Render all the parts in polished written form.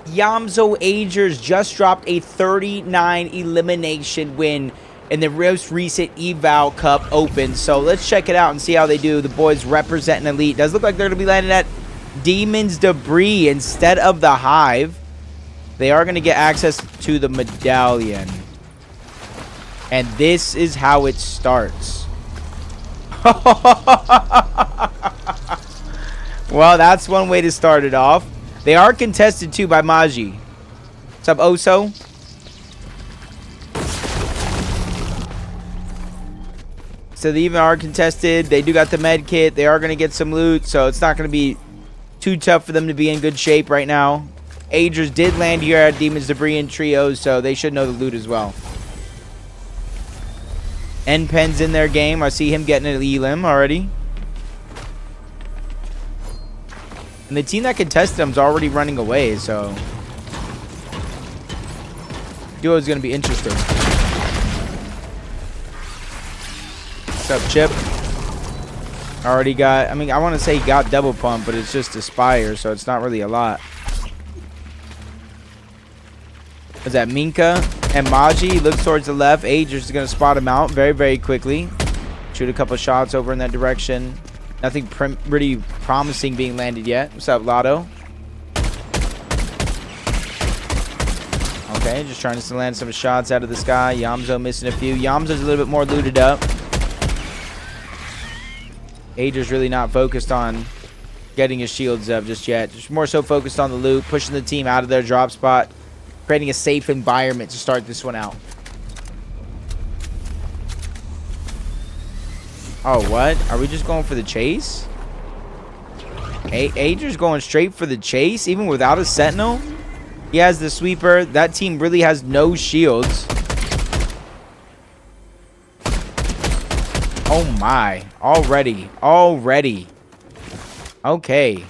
Eomzo Ajerss just dropped a 39 elimination win in the most recent Eval Cup Open. So let's check it out and see how they do. The boys representing Elite. Does look like they're going to be landing at Demon's Debris instead of the Hive. They are going to get access to the medallion. And this is how it starts. Well, that's one way to start it off. They are contested too by Maji. What's up, Oso? So they even are contested. They do got the med kit. They are going to get some loot. So it's not going to be too tough for them to be in good shape right now. Ajerss did land here at Demon's Debris in trios, so they should know the loot as well. N-Pen's in their game. I see him getting an Elim already. And the team that contested him is already running away, so duo is going to be interesting. What's up, Chip? Already got, I mean, I want to say he got double pump, but it's just Aspire, so it's not really a lot. Is that Minka and Maji? Looks towards the left. Ajerss is going to spot him out very, very quickly. Shoot a couple shots over in that direction. Nothing pretty promising being landed yet. What's up, Lotto? Okay, just trying to land some shots out of the sky. Eomzo missing a few. Eomzo's a little bit more looted up. Ajerss really not focused on getting his shields up just yet. Just more so focused on the loot, pushing the team out of their drop spot, creating a safe environment to start this one out. Oh, what? Are we just going for the chase? Ajerss going straight for the chase, even without a sentinel? He has the sweeper. That team really has no shields. Oh my. Already. Okay.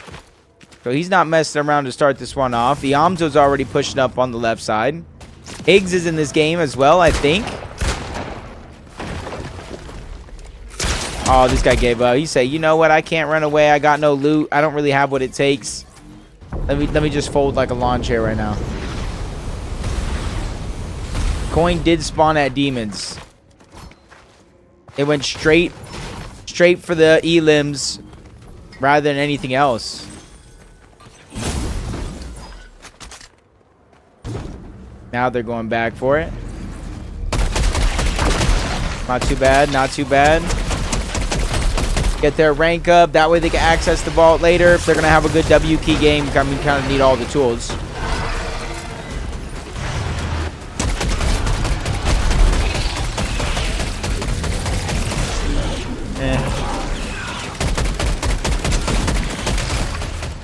So he's not messing around to start this one off. Eomzo's already pushing up on the left side. Higgs is in this game as well, I think. Oh, this guy gave up. He said, you know what? I can't run away. I got no loot. I don't really have what it takes. Let me just fold like a lawn chair right now. Coin did spawn at Demons. It went straight for the Elims rather than anything else. Now they're going back for it. Not too bad. Not too bad. Get their rank up. That way they can access the vault later. If they're going to have a good W key game, I mean, kind of need all the tools.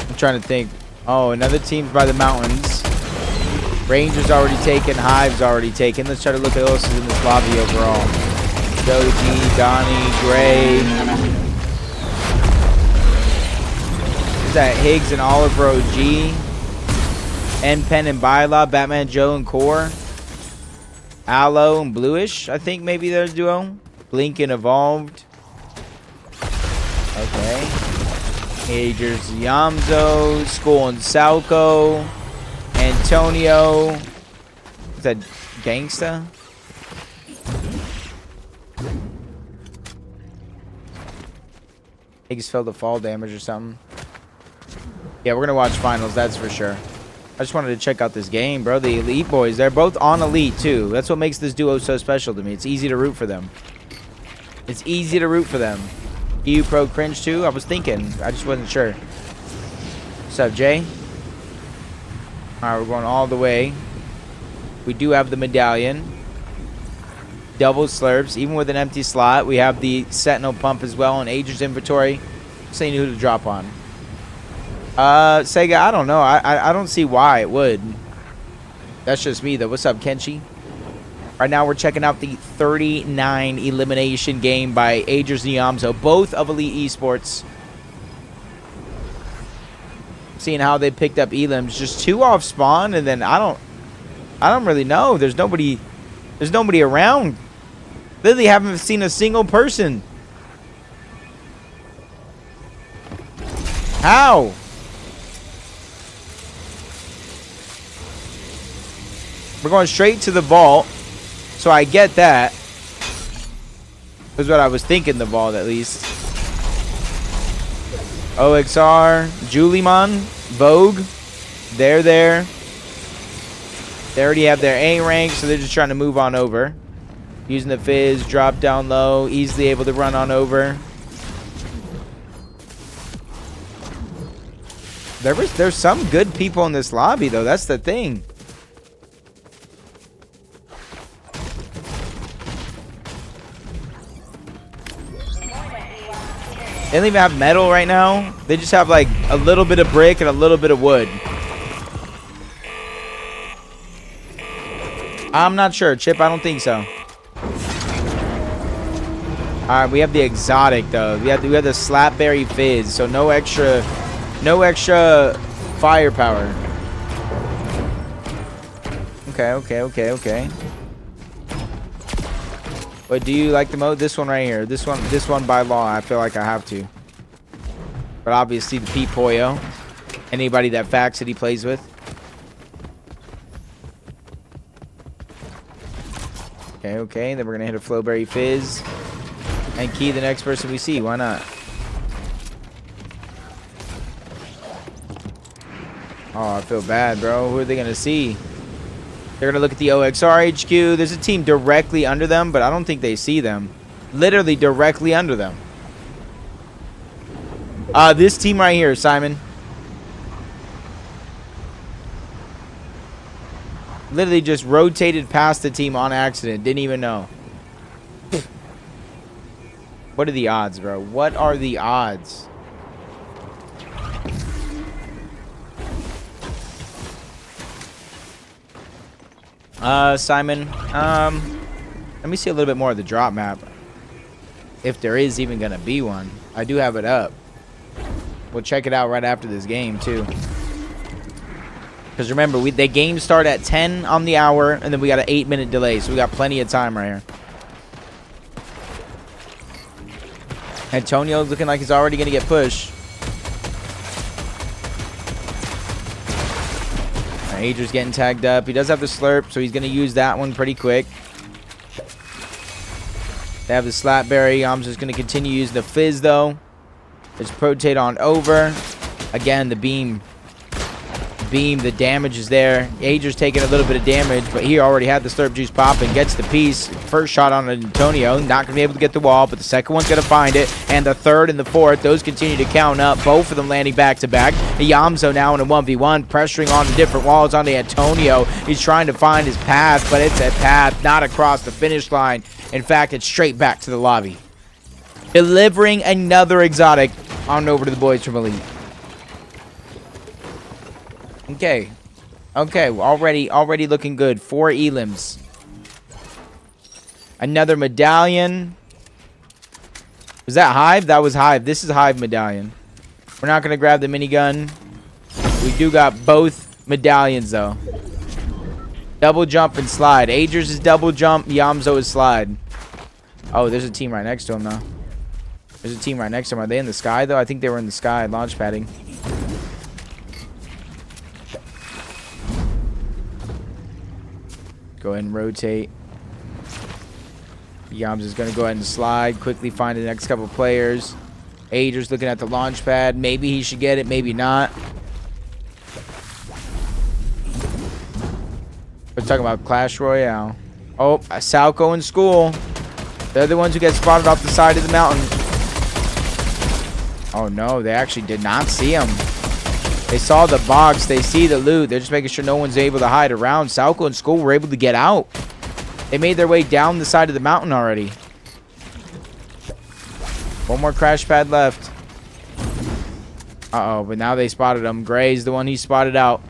I'm trying to think. Oh, another team's by the mountains. Ranger's already taken. Hive's already taken. Let's try to look at who else is in this lobby overall. Doji, Donnie, Gray. Is that Higgs and Oliver OG? N-Pen and Byla, Batman Joe and Core. Aloe and Bluish, I think maybe they're a duo. Blink and Evolved. Okay. Ajerss, Eomzo, Skull and Salco. Antonio. Is that Gangsta? Higgs fell to fall damage or something. Yeah, we're going to watch finals, that's for sure. I just wanted to check out this game, bro. The Elite boys, they're both on Elite, too. That's what makes this duo so special to me. It's easy to root for them. It's easy to root for them. EU Pro cringe, too? I was thinking. I just wasn't sure. What's up, Jay? All right, we're going all the way. We do have the medallion. Double slurps. Even with an empty slot, we have the Sentinel pump as well in Ajerss inventory. Saying who to drop on. Sega, I don't know. I don't see why it would. That's just me, though. What's up, Kenshi? Right now, we're checking out the 39 elimination game by Ajerss and Eomzo, both of Elite Esports. Seeing how they picked up Elims, just 2 off spawn, and then I don't really know. There's nobody around. Literally haven't seen a single person. How? We're going straight to the vault. So I get that. That's what I was thinking, the vault at least. OXR, Julimon, Vogue. They're there. They already have their A rank, so they're just trying to move on over. Using the fizz, drop down low, easily able to run on over. There's some good people in this lobby, though. That's the thing. They don't even have metal right now. They just have like a little bit of brick and a little bit of wood. I'm not sure, Chip. I don't think so. All right, we have the exotic though. We have the slapberry fizz, so no extra firepower. Okay. But do you like the mode? This one right here. This one by law, I feel like I have to. But obviously the Pete Poyo. Anybody that Fact City plays with. Okay. Then we're gonna hit a Flowberry Fizz. And key the next person we see. Why not? Oh, I feel bad, bro. Who are they gonna see? They're gonna look at the OXR HQ. There's a team directly under them, but I don't think they see them. Literally directly under them. This team right here, Simon. Literally just rotated past the team on accident. Didn't even know. What are the odds, bro? What are the odds? Simon, let me see a little bit more of the drop map. If there is even gonna be one. I do have it up. We'll check it out right after this game, too. Because remember, the games start at 10 on the hour, and then we got an 8-minute delay, so we got plenty of time right here. Antonio's looking like he's already gonna get pushed. Ajerss getting tagged up. He does have the slurp, so he's going to use that one pretty quick. They have the slapberry. Eomzo's going to continue using the fizz, though. Just rotate on over. Again, the beam. The damage is there. Ajerss taking a little bit of damage, but he already had the slurp juice pop and gets the piece. First shot on Antonio. Not going to be able to get the wall, but the second one's going to find it. And the third and the fourth, those continue to count up. Both of them landing back-to-back. Eomzo now in a 1v1, pressuring on the different walls on the Antonio. He's trying to find his path, but it's a path not across the finish line. In fact, it's straight back to the lobby. Delivering another exotic on over to the boys from Elite. Okay, already looking good. 4 Elims. Another medallion. Was that Hive? That was Hive. This is Hive medallion. We're not going to grab the minigun. We do got both medallions, though. Double jump and slide. Ajerss is double jump. Eomzo is slide. Oh, there's a team right next to him, though. There's a team right next to him. Are they in the sky, though? I think they were in the sky, launch padding. Go ahead and rotate. Eomzo is going to go ahead and slide. Quickly find the next couple players. Ajerss looking at the launch pad. Maybe he should get it. Maybe not. We're talking about Clash Royale. Oh, Salco in school. They're the ones who get spotted off the side of the mountain. Oh, no. They actually did not see him. They saw the box. They see the loot. They're just making sure no one's able to hide around. Salco and school were able to get out. They made their way down the side of the mountain already. One more crash pad left. Uh-oh, but now they spotted him. Gray's the one he spotted out.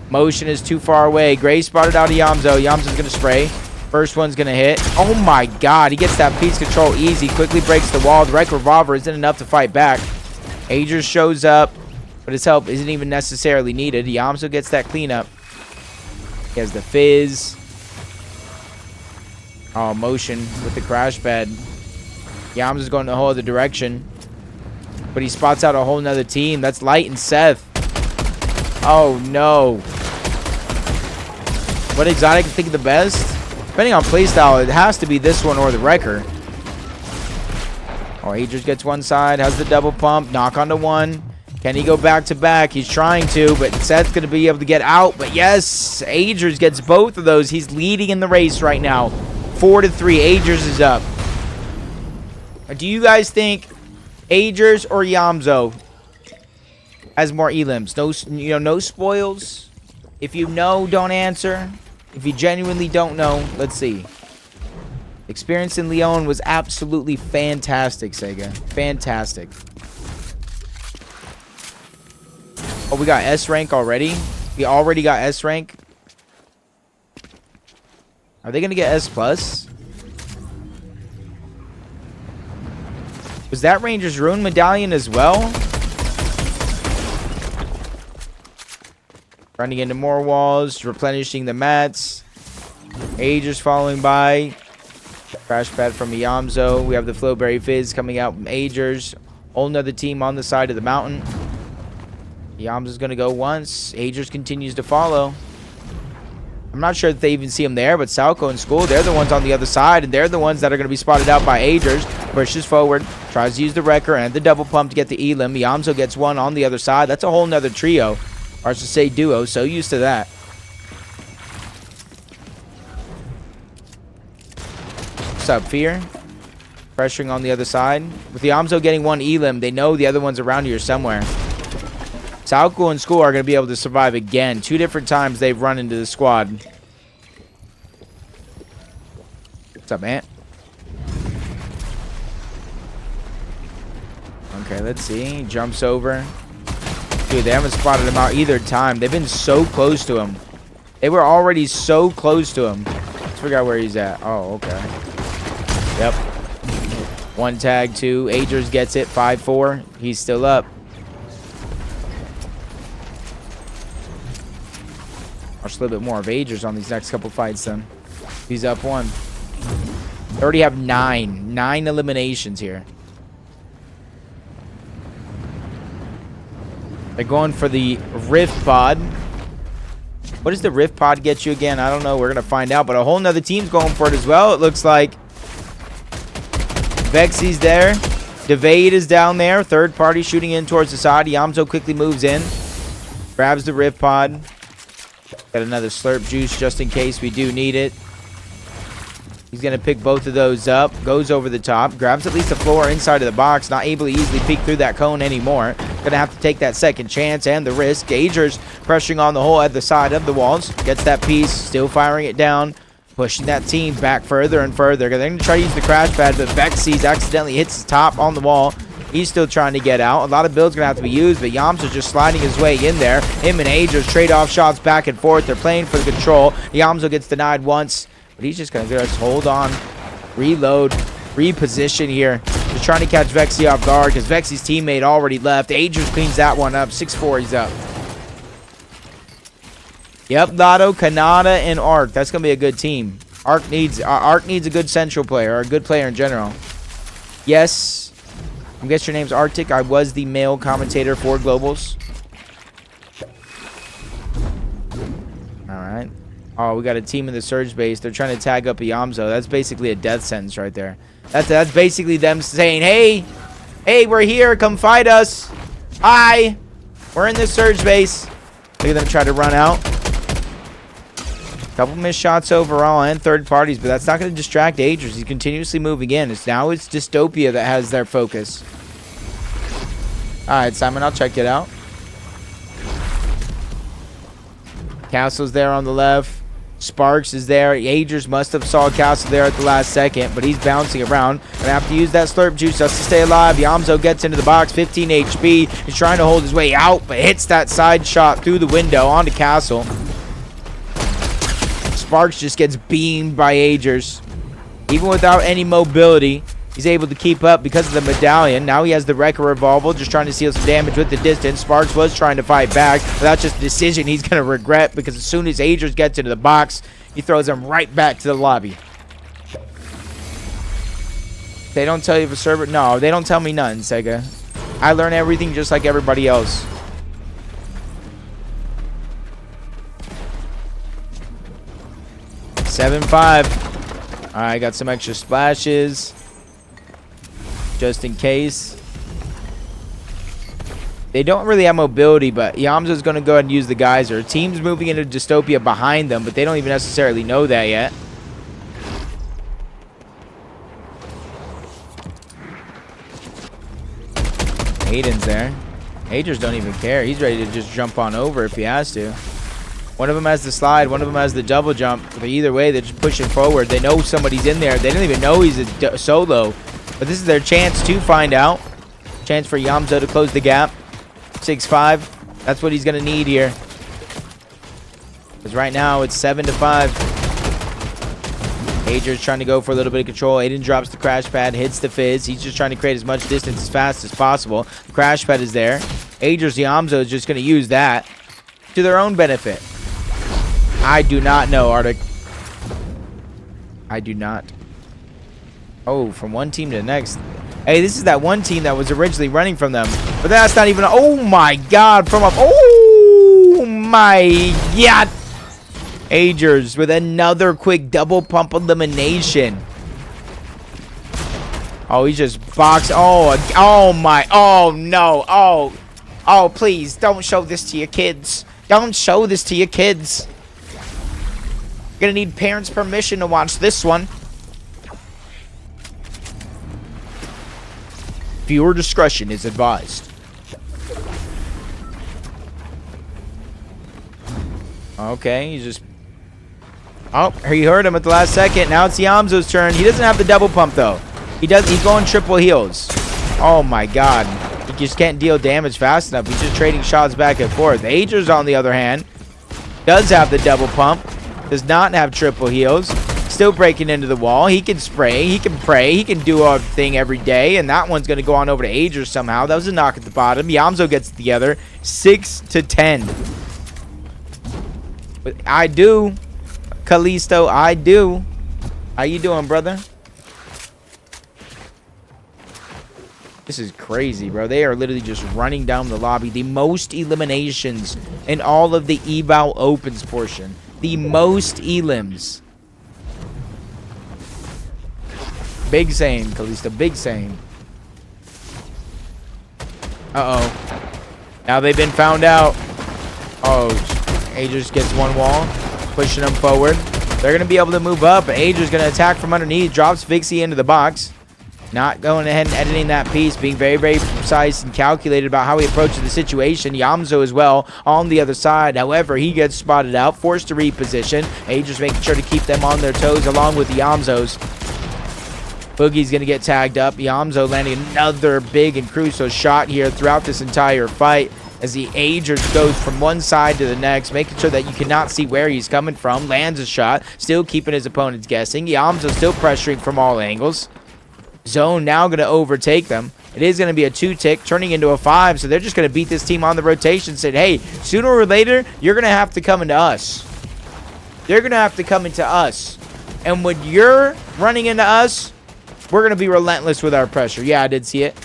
Motion is too far away. Gray spotted out Eomzo. Eomzo's going to spray. First one's going to hit. Oh, my God. He gets that piece control easy. Quickly breaks the wall. The Wreck Revolver isn't enough to fight back. Ajerss shows up. But his help isn't even necessarily needed. Eomzo gets that cleanup. He has the fizz. Oh, motion with the crash pad. Eomzo's going a whole other direction. But he spots out a whole nother team. That's Light and Seth. Oh, no. What exotic I think the best? Depending on playstyle, it has to be this one or the Wrecker. Oh, Ajerss gets one side. Has the double pump. Knock onto one. Can he go back to back? He's trying to, but Seth's going to be able to get out. But yes, Ajerss gets both of those. He's leading in the race right now. 4-3. Ajerss is up. Do you guys think Ajerss or Eomzo has more elims? No, no spoils. If you know, don't answer. If you genuinely don't know, let's see. Experience in Leon was absolutely fantastic, Sega. Fantastic. Oh, we got S rank already? We already got S rank? Are they going to get S+? Was that Ranger's Rune Medallion as well? Running into more walls, replenishing the mats. Ajerss following by. Crash pad from Eomzo. We have the Flowberry Fizz coming out from Ajerss. Whole nother team on the side of the mountain. Eomzo's going to go once. Ajerss continues to follow. I'm not sure if they even see him there, but Salco and School, they're the ones on the other side, and they're the ones that are going to be spotted out by Ajerss. Pushes forward, tries to use the Wrecker and the double pump to get the Elim. Eomzo gets one on the other side. That's a whole nother trio. Or I should say duo, so used to that. What's up, Fear? Pressuring on the other side. With Eomzo getting one Elim, they know the other one's around here somewhere. Salco and School are going to be able to survive again. 2 different times they've run into the squad. What's up, Ant? Okay, let's see. Jumps over. Dude, they haven't spotted him out either time. They've been so close to him. They were already so close to him. Let's figure out where he's at. Oh, okay. Yep. 1 tag, 2. Ajerss gets it. 5-4. He's still up. Watch a little bit more of Ajerss on these next couple fights then. He's up 1. They already have 9 eliminations here. They're going for the Rift Pod. What does the Rift Pod get you again? I don't know. We're going to find out. But a whole nother team's going for it as well. It looks like Vexy's there. Devade is down there. Third party shooting in towards the side. Eomzo quickly moves in. Grabs the Rift Pod. Got another slurp juice just in case we do need it. He's going to pick both of those up. Goes over the top. Grabs at least the floor inside of the box. Not able to easily peek through that cone anymore. Going to have to take that second chance and the risk. Ajerss pressuring on the hole at the side of the walls. Gets that piece. Still firing it down. Pushing that team back further and further. They're going to try to use the crash pad, but Vexy's accidentally hits his top on the wall. He's still trying to get out. A lot of builds going to have to be used, but Eomzo's just sliding his way in there. Him and Ajerss trade off shots back and forth. They're playing for the control. Eomzo gets denied once, but he's just going to just hold on, reload, reposition here. Just trying to catch Vexy off guard because Vexy's teammate already left. Ajerss cleans that one up. 6-4, he's up. Yep, Lotto, Kanata, and Arc. That's going to be a good team. Arc needs a good central player, or a good player in general. Yes. I guess your name's Arctic. I was the male commentator for Globals. Alright. Oh, we got a team in the Surge base. They're trying to tag up Eomzo. That's basically a death sentence right there. That's basically them saying, hey, we're here. Come fight us. Hi. We're in the Surge base. Look at them try to run out. Couple missed shots overall and third parties, but that's not going to distract Ajerss. He's continuously moving in. It's Dystopia that has their focus. Alright, Simon, I'll check it out. Castle's there on the left. Sparks is there. Ajerss must have saw Castle there at the last second, but he's bouncing around. Gonna have to use that slurp juice just to stay alive. Eomzo gets into the box, 15 HP. He's trying to hold his way out, but hits that side shot through the window onto Castle. Sparks just gets beamed by Ajerss. Even without any mobility, he's able to keep up because of the medallion. Now he has the Wrecker Revolver, just trying to steal some damage with the distance. Sparks was trying to fight back, but that's just a decision he's going to regret because as soon as Ajerss gets into the box, he throws him right back to the lobby. They don't tell you for server? No, they don't tell me nothing, Sega. I learn everything just like everybody else. 7-5. All right, got some extra splashes just in case. They don't really have mobility, but Eomzo's going to go ahead and use the geyser. Team's moving into Dystopia behind them, but they don't even necessarily know that yet. Aiden's there. Ajerss don't even care. He's ready to just jump on over if he has to. One of them has the slide. One of them has the double jump. But either way, they're just pushing forward. They know somebody's in there. They don't even know he's a solo. But this is their chance to find out. Chance for Eomzo to close the gap. 6-5. That's what he's going to need here. Because right now, it's 7-5. Ajerss trying to go for a little bit of control. Aiden drops the crash pad, hits the fizz. He's just trying to create as much distance as fast as possible. The crash pad is there. Ajerss Eomzo is just going to use that to their own benefit. I do not know, Arctic. I do not. Oh, from one team to the next. Hey, this is that one team that was originally running from them. But that's not even... Oh, my God. From up... Oh, my God. Ajerss with another quick double pump elimination. Oh, he just boxed. Oh my. Oh, no. Oh, please. Don't show this to your kids. Don't show this to your kids. You're going to need parents' permission to watch this one. Viewer discretion is advised. Okay, he's just... Oh, he heard him at the last second. Now it's Eomzo's turn. He doesn't have the double pump, though. He's going triple heals. Oh, my God. He just can't deal damage fast enough. He's just trading shots back and forth. Ajerss, on the other hand, does have the double pump. Does not have triple heals. Still breaking into the wall. He can spray. He can pray. He can do a thing every day. And that one's going to go on over to Ajerss somehow. That was a knock at the bottom. Eomzo gets it together. 6-10. But I do. Callisto, I do. How you doing, brother? This is crazy, bro. They are literally just running down the lobby. The most eliminations in all of the eval opens portion. The most elims. Big same, Callisto. Big same. Uh-oh. Now they've been found out. Oh, Ajerss gets one wall. Pushing them forward. They're going to be able to move up. But Ajerss going to attack from underneath. Drops Vixie into the box. Not going ahead and editing that piece. Being very, very precise and calculated about how he approaches the situation. Eomzo as well on the other side. However, he gets spotted out. Forced to reposition. Ajerss making sure to keep them on their toes along with the Eomzos. Boogie's going to get tagged up. Eomzo landing another big and crucial shot here throughout this entire fight. As the Ajerss goes from one side to the next, making sure that you cannot see where he's coming from. Lands a shot, still keeping his opponents guessing. Eomzo still pressuring from all angles. Zone now going to overtake them. It is going to be a 2-tick, turning into a 5. So they're just going to beat this team on the rotation. Said, hey, sooner or later, you're going to have to come into us. They're going to have to come into us. And when you're running into us, we're going to be relentless with our pressure. Yeah, I did see it.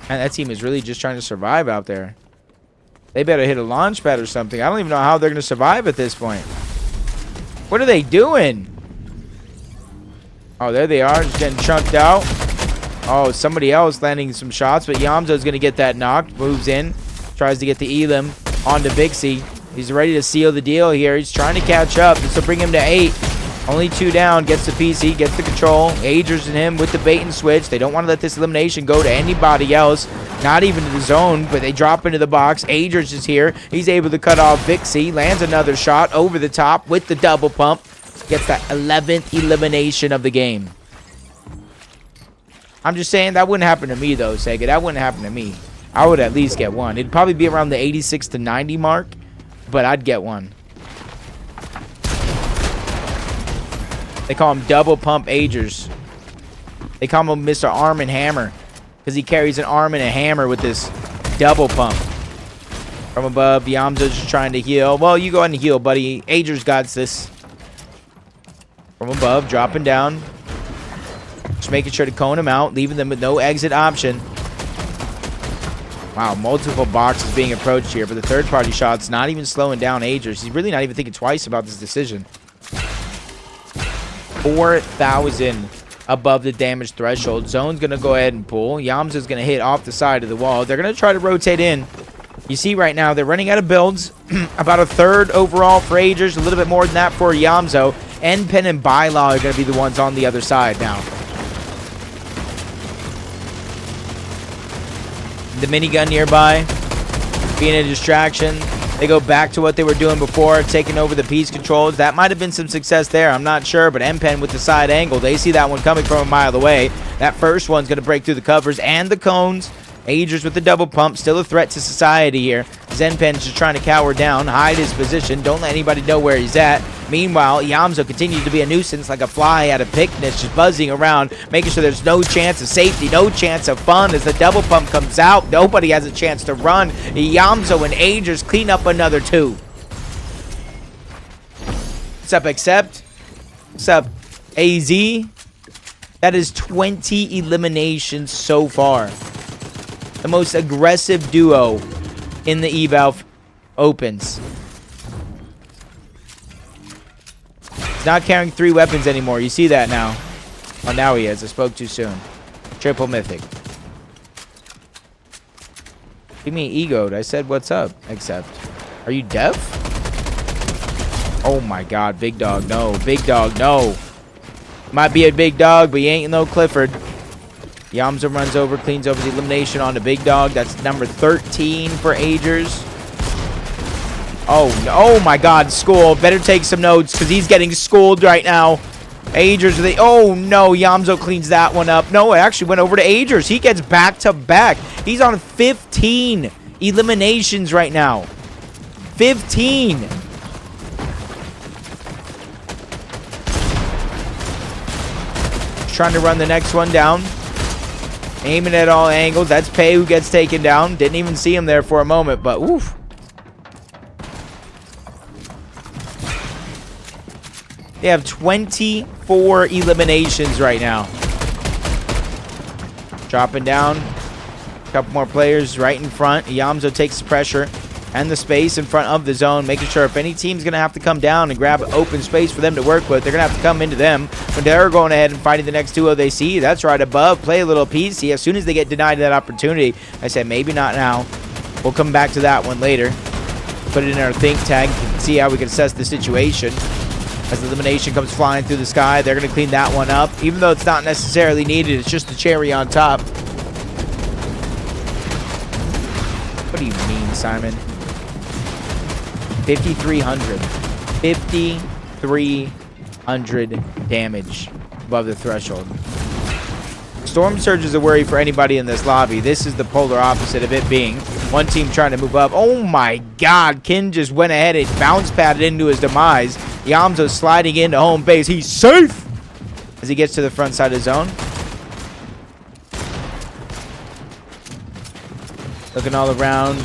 And that team is really just trying to survive out there. They better hit a launch pad or something. I don't even know how they're going to survive at this point. What are they doing? Oh, there they are. Just getting chunked out. Oh, somebody else landing some shots. But Eomzo's going to get that knocked. Moves in. Tries to get the Elim onto Vixie. He's ready to seal the deal here. He's trying to catch up. This will bring him to 8. Only 2 down. Gets the PC. Gets the control. Ajerss and him with the bait and switch. They don't want to let this elimination go to anybody else. Not even to the zone, but they drop into the box. Ajerss is here. He's able to cut off Vixie. Lands another shot over the top with the double pump. Gets that 11th elimination of the game. I'm just saying, that wouldn't happen to me, though, Sega. That wouldn't happen to me. I would at least get one. It'd probably be around the 86 to 90 mark, but I'd get one. They call him Double Pump Ajerss. They call him Mr. Arm and Hammer because he carries an arm and a hammer with this double pump. From above, Eomzo's just trying to heal. Well, you go ahead and heal, buddy. Ajerss got this. From above, dropping down. Just making sure to cone him out, leaving them with no exit option. Wow, multiple boxes being approached here, but the third-party shot's not even slowing down Ajerss. He's really not even thinking twice about this decision. 4,000 above the damage threshold. Zone's going to go ahead and pull. Eomzo's going to hit off the side of the wall. They're going to try to rotate in. You see right now, they're running out of builds. About a third overall for Ajerss, a little bit more than that for Eomzo. N-Pen and Bylaw are going to be the ones on the other side now. The minigun nearby being a distraction. They go back to what they were doing before, taking over the piece controls. That might have been some success there. I'm not sure, but N-Pen with the side angle, they see that one coming from a mile away. That first one's going to break through the covers and the cones. Ajerss with the double pump, still a threat to society here. Zenpen's just trying to cower down, hide his position, don't let anybody know where he's at. Meanwhile, Eomzo continues to be a nuisance like a fly at a picnic, just buzzing around, making sure there's no chance of safety, no chance of fun. As the double pump comes out, nobody has a chance to run. Eomzo and Ajerss clean up another 2. What's up, Accept? What's up, AZ? That is 20 eliminations so far. The most aggressive duo in the eval opens. He's not carrying 3 weapons anymore. You see that now. Oh, now he is. I spoke too soon. Triple mythic. Give me egoed. I said, what's up? Except. Are you deaf? Oh my god. Big dog, no. Big dog, no. Might be a big dog, but he ain't no Clifford. Eomzo runs over, cleans over the elimination on the big dog. That's number 13 for Ajerss. Oh my god, School. Better take some notes because he's getting schooled right now. Ajerss, oh no, Eomzo cleans that one up. No, it actually went over to Ajerss. He gets back to back. He's on 15 eliminations right now. 15. Trying to run the next one down. Aiming at all angles. That's Pei who gets taken down. Didn't even see him there for a moment, but oof. They have 24 eliminations right now. Dropping down. A couple more players right in front. Eomzo takes the pressure and the space in front of the zone, making sure if any team's going to have to come down and grab open space for them to work with, they're going to have to come into them. When they're going ahead and fighting the next duo they see, that's right above. Play a little PC. As soon as they get denied that opportunity, I said, maybe not now. We'll come back to that one later. Put it in our think tag and see how we can assess the situation. As the elimination comes flying through the sky, they're going to clean that one up. Even though it's not necessarily needed, it's just the cherry on top. What do you mean, Simon? 5,300. 5,300 damage above the threshold. Storm Surge is a worry for anybody in this lobby. This is the polar opposite of it being one team trying to move up. Oh my god, Kin just went ahead and bounce padded into his demise. Eomzo sliding into home base. He's safe as he gets to the front side of zone. Looking all around.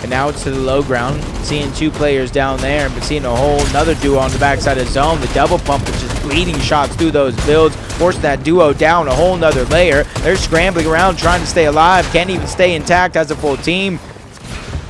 And now it's to the low ground. Seeing 2 players down there, but seeing a whole another duo on the backside of zone. The double pump is just bleeding shots through those builds, forcing that duo down a whole nother layer. They're scrambling around trying to stay alive. Can't even stay intact as a full team.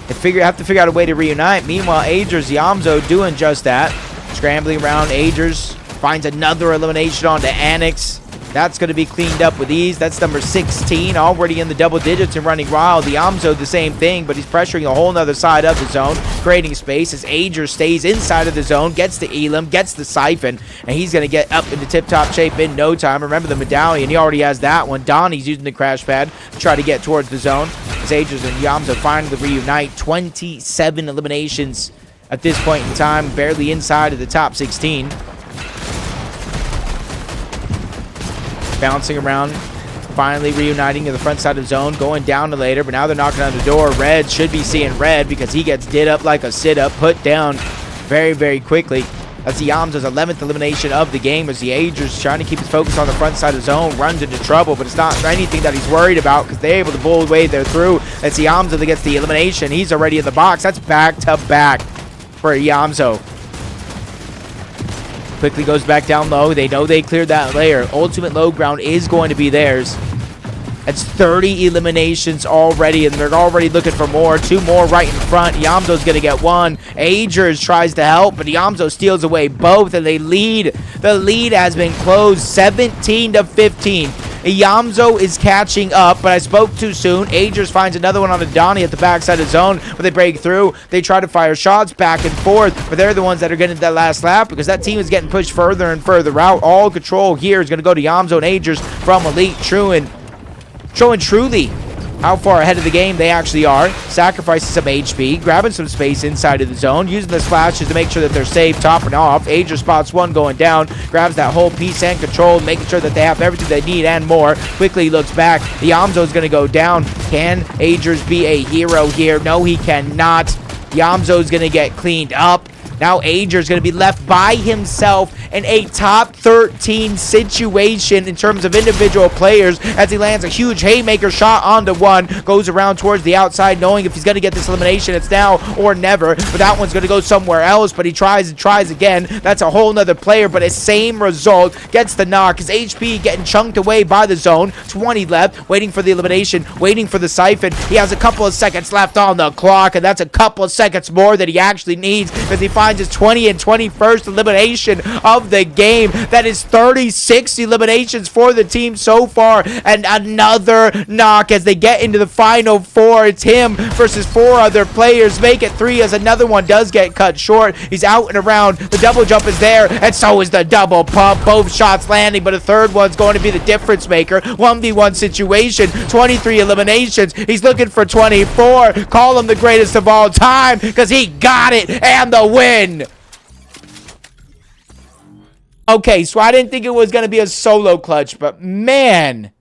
They have to figure out a way to reunite. Meanwhile, Ajerss, Eomzo doing just that. Scrambling around. Ajerss finds another elimination onto Annex. That's going to be cleaned up with ease. That's number 16, already in the double digits and running wild. The Eomzo, the same thing, but he's pressuring a whole nother side of the zone, creating space as Ajerss stays inside of the zone, gets the Elim, gets the Siphon, and he's going to get up into tip-top shape in no time. Remember the medallion, he already has that one. Donnie's using the crash pad to try to get towards the zone. As Ajerss and Eomzo finally reunite. 27 eliminations at this point in time, barely inside of the top 16. Bouncing around, finally reuniting to the front side of the zone, going down to later, but now they're knocking on the door. Red should be seeing red because he gets did up like a sit-up, put down very, very quickly. That's the Eomzo's 11th elimination of the game as the Ajerss trying to keep his focus on the front side of the zone, runs into trouble, but it's not anything that he's worried about because they're able to bull way there through. That's the Eomzo that gets the elimination. He's already in the box. That's back-to-back for Eomzo. Quickly goes back down low. They know they cleared that layer. Ultimate low ground is going to be theirs. That's 30 eliminations already, and they're already looking for more. 2 more right in front. Eomzo's going to get 1. Ajerss tries to help, but Eomzo steals away both, and they lead. The lead has been closed 17-15. Eomzo is catching up, but I spoke too soon. Ajerss finds another one on the Donnie at the backside of zone, but they break through. They try to fire shots back and forth, but they're the ones that are getting that last lap because that team is getting pushed further and further out. All control here is going to go to Eomzo and Ajerss from Elite. Showing truly how far ahead of the game they actually are. Sacrificing some HP, grabbing some space inside of the zone, using the splashes to make sure that they're safe, topping off. Ajerss spots one going down, grabs that whole piece and control, making sure that they have everything they need and more. Quickly looks back. Eomzo is going to go down. Can Ajerss be a hero here? No, he cannot. Eomzo is going to get cleaned up. Now Ajerss is going to be left by himself in a top 13 situation in terms of individual players as he lands a huge haymaker shot onto one, goes around towards the outside knowing if he's going to get this elimination, it's now or never, but that one's going to go somewhere else, but he tries and tries again. That's a whole nother player, but his same result, gets the knock. His HP getting chunked away by the zone. 20 left, waiting for the elimination, waiting for the siphon. He has a couple of seconds left on the clock, and that's a couple of seconds more that he actually needs as he finds his 20 and 21st elimination of the game. That is 36 eliminations for the team so far, and another knock as they get into the final 4. It's him versus 4 other players. Make it 3 as another one does get cut short. He's out and around. The double jump is there, and so is the double pump. Both shots landing, but a third one's going to be the difference maker. 1v1 situation, 23 eliminations. He's looking for 24. Call him the greatest of all time because he got it and the win. Okay, so I didn't think it was going to be a solo clutch, but man,